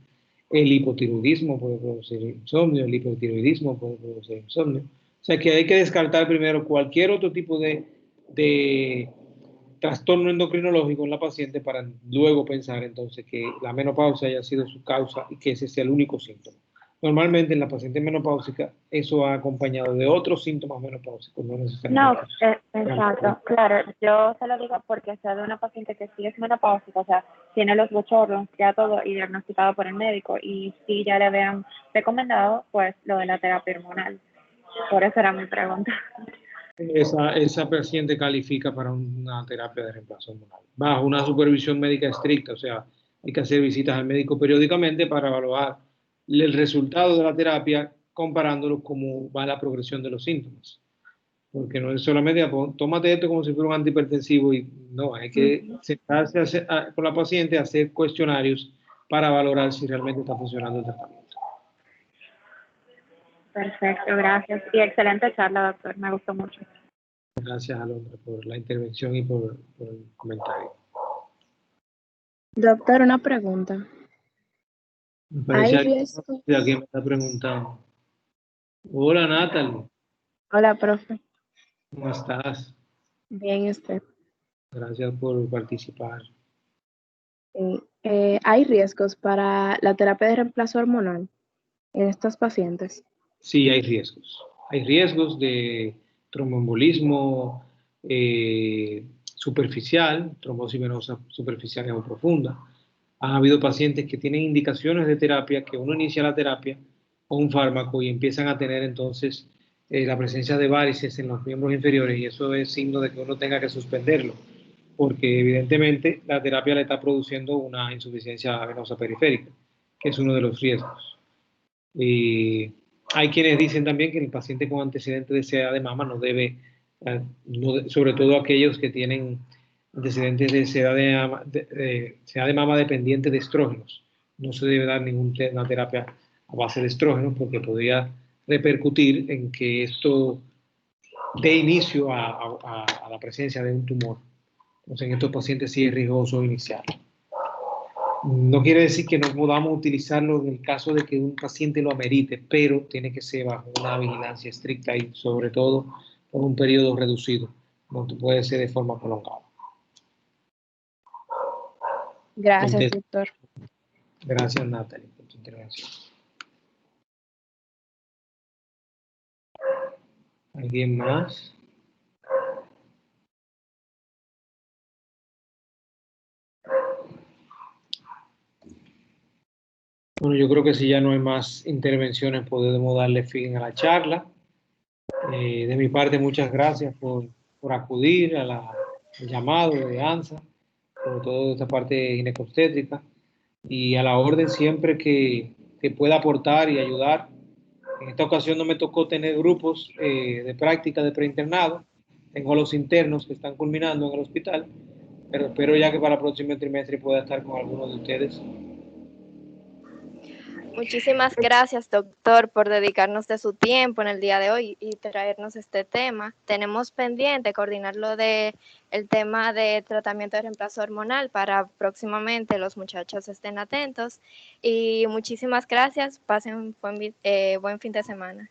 El hipotiroidismo puede producir insomnio. El hipotiroidismo puede producir insomnio. O sea que hay que descartar primero cualquier otro tipo de trastorno endocrinológico en la paciente para luego pensar entonces que la menopausia haya sido su causa y que ese sea el único síntoma. Normalmente en la paciente menopáusica eso va acompañado de otros síntomas menopáusicos, no No, necesariamente. exacto, claro, yo se lo digo porque soy de una paciente que sí es menopáusica, o sea, tiene los bochornos, ya todo y diagnosticado por el médico, y sí ya le habían recomendado pues lo de la terapia hormonal. Por eso era mi pregunta. Esa paciente califica para una terapia de reemplazo hormonal, bajo una supervisión médica estricta, o sea, hay que hacer visitas al médico periódicamente para evaluar el resultado de la terapia comparándolo cómo va la progresión de los síntomas. Porque no es solamente tómate esto como si fuera un antihipertensivo y no, hay que sentarse con la paciente a hacer cuestionarios para valorar si realmente está funcionando el tratamiento. Perfecto, gracias. Y excelente charla, doctor, me gustó mucho. Gracias, Alondra, por la intervención y por el comentario. Doctor, una pregunta. Me parece ¿Hay riesgo? que alguien me está preguntando. Hola, Natalie, Hola, profe. ¿cómo estás? Bien, ¿y usted? Gracias por participar. ¿Hay riesgos para la terapia de reemplazo hormonal en estos pacientes? Sí, hay riesgos. Hay riesgos de tromboembolismo superficial, trombosis venosa superficial o profunda. Han habido pacientes que tienen indicaciones de terapia, que uno inicia la terapia con un fármaco y empiezan a tener entonces la presencia de varices en los miembros inferiores y eso es signo de que uno tenga que suspenderlo, porque evidentemente la terapia le está produciendo una insuficiencia venosa periférica, que es uno de los riesgos. Y hay quienes dicen también que el paciente con antecedentes de CA de mama no debe, sobre todo aquellos que tienen antecedentes de CA de mama dependiente de estrógenos. No se debe dar ninguna terapia a base de estrógenos porque podría repercutir en que esto dé inicio a la presencia de un tumor. Entonces, en estos pacientes sí es riesgoso iniciar. No quiere decir que no podamos utilizarlo en el caso de que un paciente lo amerite, pero tiene que ser bajo una vigilancia estricta y sobre todo por un periodo reducido, no puede ser de forma prolongada. Gracias, Entonces, doctor. gracias, Natalie, por tu intervención. ¿Alguien más? Bueno, yo creo que si ya no hay más intervenciones, podemos darle fin a la charla. De mi parte, muchas gracias por acudir al llamado de ANSA, por toda esta parte ginecobstétrica, y a la orden siempre que pueda aportar y ayudar. En esta ocasión no me tocó tener grupos de práctica de preinternado, tengo a los internos que están culminando en el hospital, pero espero ya que para el próximo trimestre pueda estar con algunos de ustedes. Muchísimas gracias, doctor, por dedicarnos de su tiempo en el día de hoy y traernos este tema. Tenemos pendiente coordinar lo de el tema de tratamiento de reemplazo hormonal para próximamente los muchachos estén atentos. Y muchísimas gracias. Pasen un buen fin de semana.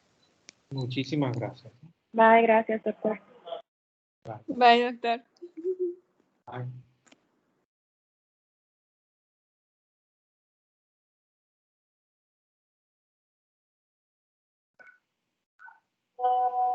Muchísimas gracias. Bye, gracias, doctor. Bye, doctor. Bye.